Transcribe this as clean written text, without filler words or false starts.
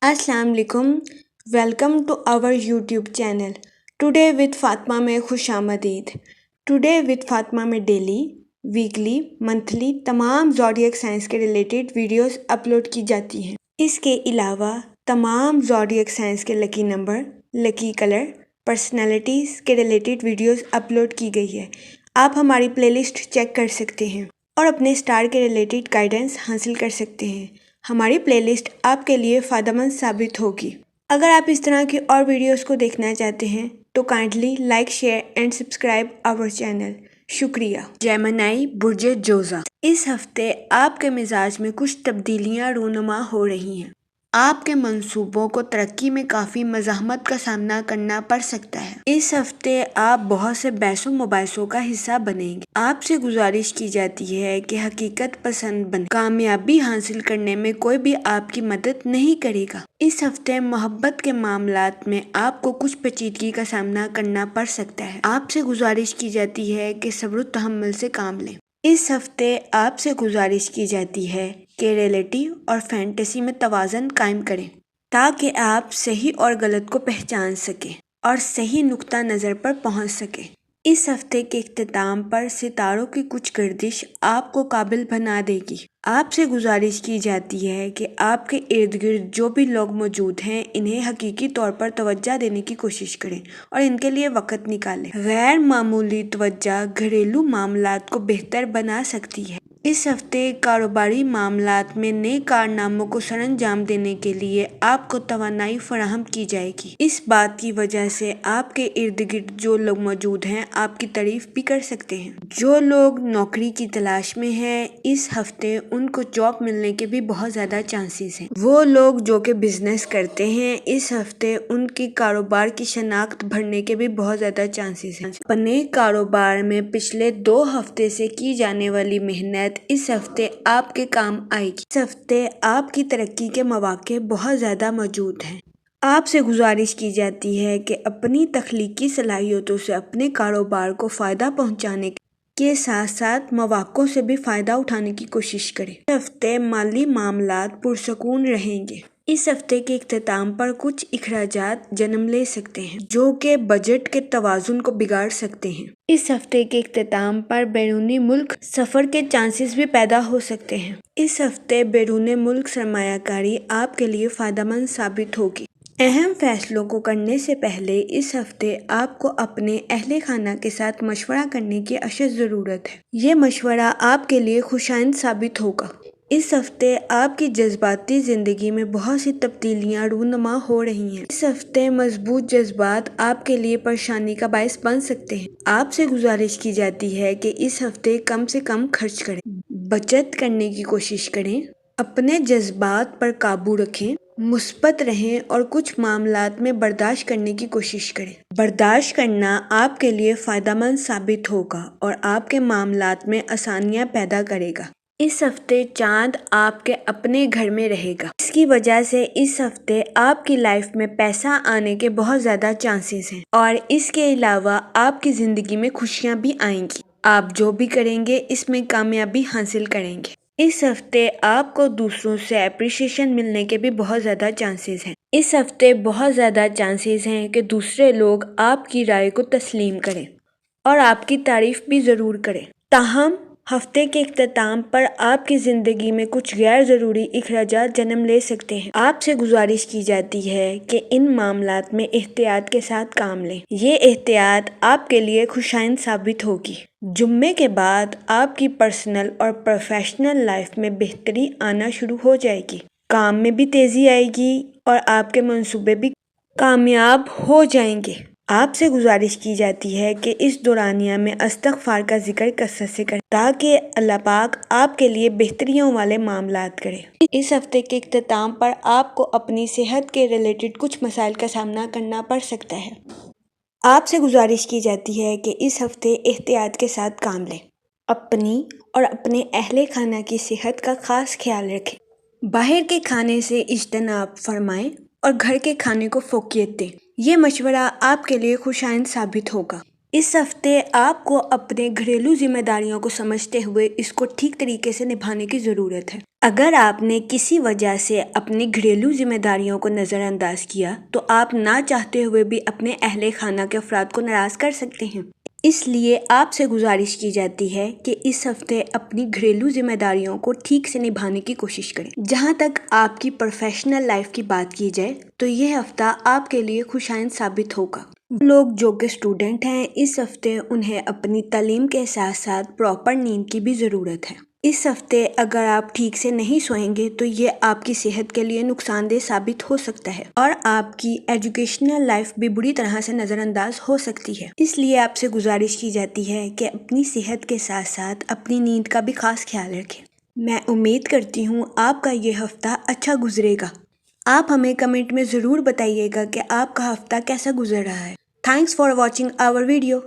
अस्सलाम वालेकुम। Welcome to our YouTube channel today with Fatima में खुश आमदीद। टुडे विद फातिमा में डेली, वीकली, मंथली तमाम ज़ोडिएक साइंस के रिलेटेड वीडियोस अपलोड की जाती हैं। इसके अलावा तमाम ज़ोडिएक साइंस के lucky number, lucky colour, personalities के रिलेटेड वीडियोस अपलोड की गई है। आप हमारी प्लेलिस्ट चेक कर सकते हैं और अपने स्टार के रिलेटेड गाइडेंस हासिल कर सकते हैं। हमारी प्लेलिस्ट आपके लिए फ़ायदेमंद साबित होगी। अगर आप इस तरह की और वीडियोस को देखना चाहते हैं तो kindly like, share and subscribe our channel. शुक्रिया। जेमिनी बुर्ज जोज़ा। इस हफ्ते आपके मिजाज में कुछ तब्दीलियां रूनुमा हो रही हैं। आपके मंसूबों को तरक्की में काफ़ी मज़ाहमत का सामना करना पड़ सकता है। इस हफ्ते आप बहुत से बहसों मुबाहिसों का हिस्सा बनेंगे। आपसे गुजारिश की जाती है कि हकीकत पसंद बने। कामयाबी हासिल करने में कोई भी आपकी मदद नहीं करेगा। इस हफ्ते मोहब्बत के मामलात में आपको कुछ पेचीदगी का सामना करना पड़ सकता है। आपसे गुजारिश की जाती है कि सब्र तहम्मुल से काम लें। इस हफ्ते आपसे गुजारिश की जाती है कि रियलिटी और फैंटेसी में तवाज़न कायम करें ताकि आप सही और गलत को पहचान सकें और सही नुक्ता नज़र पर पहुंच सकें। इस हफ्ते के इख्तिताम पर सितारों की कुछ गर्दिश आपको काबिल बना देगी। आपसे गुजारिश की जाती है कि आपके इर्द गिर्द जो भी लोग मौजूद हैं इन्हें हकीकी तौर पर तवज्जो देने की कोशिश करें और इनके लिए वक़्त निकालें। गैर मामूली तवज्जो घरेलू मामलात को बेहतर बना सकती है। इस हफ्ते कारोबारी मामलात में नए कारनामों को सरअंजाम देने के लिए आपको तवानाई फराहम की जाएगी। इस बात की वजह से आपके इर्द गिर्द जो लोग मौजूद हैं आपकी तारीफ भी कर सकते हैं। जो लोग नौकरी की तलाश में हैं इस हफ्ते उनको जॉब मिलने के भी बहुत ज़्यादा चांसेस हैं। वो लोग जो कि बिजनेस करते हैं इस हफ्ते उनकी कारोबार की शनाख्त बढ़ने के भी बहुत ज़्यादा चांसेस हैं। अपने कारोबार में पिछले 2 हफ्ते से की जाने वाली मेहनत इस हफ्ते आपके काम आएगी। इस हफ्ते आपकी तरक्की के मौके बहुत ज़्यादा मौजूद हैं। आपसे गुजारिश की जाती है कि अपनी तख्लीकी सलाहियतों से अपने कारोबार को फ़ायदा पहुंचाने के साथ साथ मौक़ों से भी फ़ायदा उठाने की कोशिश करें। इस हफ्ते माली मामलात पुरसकून रहेंगे। इस हफ्ते के इख्तिताम पर कुछ इखराजात जन्म ले सकते हैं जो कि बजट के तवाज़ुन को बिगाड़ सकते हैं। इस हफ्ते के इख्तिताम पर बैरूनी मुल्क सफ़र के चांसेस भी पैदा हो सकते हैं। इस हफ्ते बैरून मुल्क सरमायाकारी आपके लिए फ़ायदेमंद साबित होगी। अहम फैसलों को करने से पहले इस हफ्ते आपको अपने अहले खाना के साथ मशवरा करने की अशद ज़रूरत है। ये मशवरा आपके लिए खुशाइंद साबित होगा। इस हफ्ते आपकी जज्बाती ज़िंदगी में बहुत सी तब्दीलियां रूनुमा हो रही हैं। इस हफ्ते मजबूत जज्बात आपके लिए परेशानी का बायस बन सकते हैं। आपसे गुजारिश की जाती है कि इस हफ्ते कम से कम खर्च करें, बचत करने की कोशिश करें, अपने जज्बात पर काबू रखें, मुस्बत रहें और कुछ मामलात में बर्दाश्त करने की कोशिश करें। बर्दाश्त करना आपके लिए फ़ायदेमंद साबित होगा और आपके मामलात में आसानियां पैदा करेगा। इस हफ्ते चांद आपके अपने घर में रहेगा। इसकी वजह से इस हफ्ते आपकी लाइफ में पैसा आने के बहुत ज़्यादा चांसेस हैं और इसके अलावा आपकी ज़िंदगी में खुशियाँ भी आएंगी। आप जो भी करेंगे इसमें कामयाबी हासिल करेंगे। इस हफ्ते आपको दूसरों से अप्रिशिएशन मिलने के भी बहुत ज़्यादा चांसेस हैं। इस हफ्ते बहुत ज़्यादा चांसेस हैं कि दूसरे लोग आपकी राय को तस्लीम करें और आपकी तारीफ भी ज़रूर करें। ताहम हफ्ते के इख्तिताम पर आपकी ज़िंदगी में कुछ गैर ज़रूरी इखराजात जन्म ले सकते हैं। आपसे गुजारिश की जाती है कि इन मामलात में एहतियात के साथ काम लें। ये एहतियात आपके लिए खुशाइंद साबित होगी। जुम्मे के बाद आपकी पर्सनल और प्रोफेशनल लाइफ में बेहतरी आना शुरू हो जाएगी। काम में भी तेज़ी आएगी और आपके मंसूबे भी कामयाब हो जाएंगे। आपसे गुजारिश की जाती है कि इस दौरानिया में इस्तग़फ़ार का जिक्र कसरत से करें ताकि अल्लाह पाक आपके लिए बेहतरियों वाले मामलात करे। इस हफ्ते के इख्तिताम पर आपको अपनी सेहत के रिलेटेड कुछ मसाइल का सामना करना पड़ सकता है। आपसे गुजारिश की जाती है कि इस हफ्ते एहतियात के साथ काम लें, अपनी और अपने अहले खाना की सेहत का ख़ास ख्याल रखें, बाहर के खाने से इज्तनाब फरमाएं और घर के खाने को फ़ोकियत दें। ये मशवरा आपके लिए खुशाइंद साबित होगा। اس ہفتے آپ کو اپنے گھریلو ذمہ داریوں کو سمجھتے ہوئے اس کو ٹھیک طریقے سے نبھانے کی ضرورت ہے۔ اگر آپ نے کسی وجہ سے اپنی گھریلو ذمہ داریوں کو نظر انداز کیا تو آپ نہ چاہتے ہوئے بھی اپنے اہل خانہ کے افراد کو ناراض کر سکتے ہیں۔ اس لیے آپ سے گزارش کی جاتی ہے کہ اس ہفتے اپنی گھریلو ذمہ داریوں کو ٹھیک سے نبھانے کی کوشش کریں۔ جہاں تک آپ کی پروفیشنل لائف کی بات کی جائے تو یہ ہفتہ آپ کے لیے خوش آئند ثابت ہوگا۔ لوگ جو کہ اسٹوڈنٹ ہیں اس ہفتے انہیں اپنی تعلیم کے ساتھ ساتھ پراپر نیند کی بھی ضرورت ہے۔ اس ہفتے اگر آپ ٹھیک سے نہیں سوئیں گے تو یہ آپ کی صحت کے لیے نقصان دہ ثابت ہو سکتا ہے اور آپ کی ایجوکیشنل لائف بھی بری طرح سے نظر انداز ہو سکتی ہے۔ اس لیے آپ سے گزارش کی جاتی ہے کہ اپنی صحت کے ساتھ ساتھ اپنی نیند کا بھی خاص خیال رکھیں۔ میں امید کرتی ہوں آپ کا یہ ہفتہ اچھا گزرے گا۔ آپ ہمیں کمنٹ میں ضرور بتائیے گا کہ آپ کا ہفتہ کیسا گزر رہا ہے۔ Thanks for watching our video.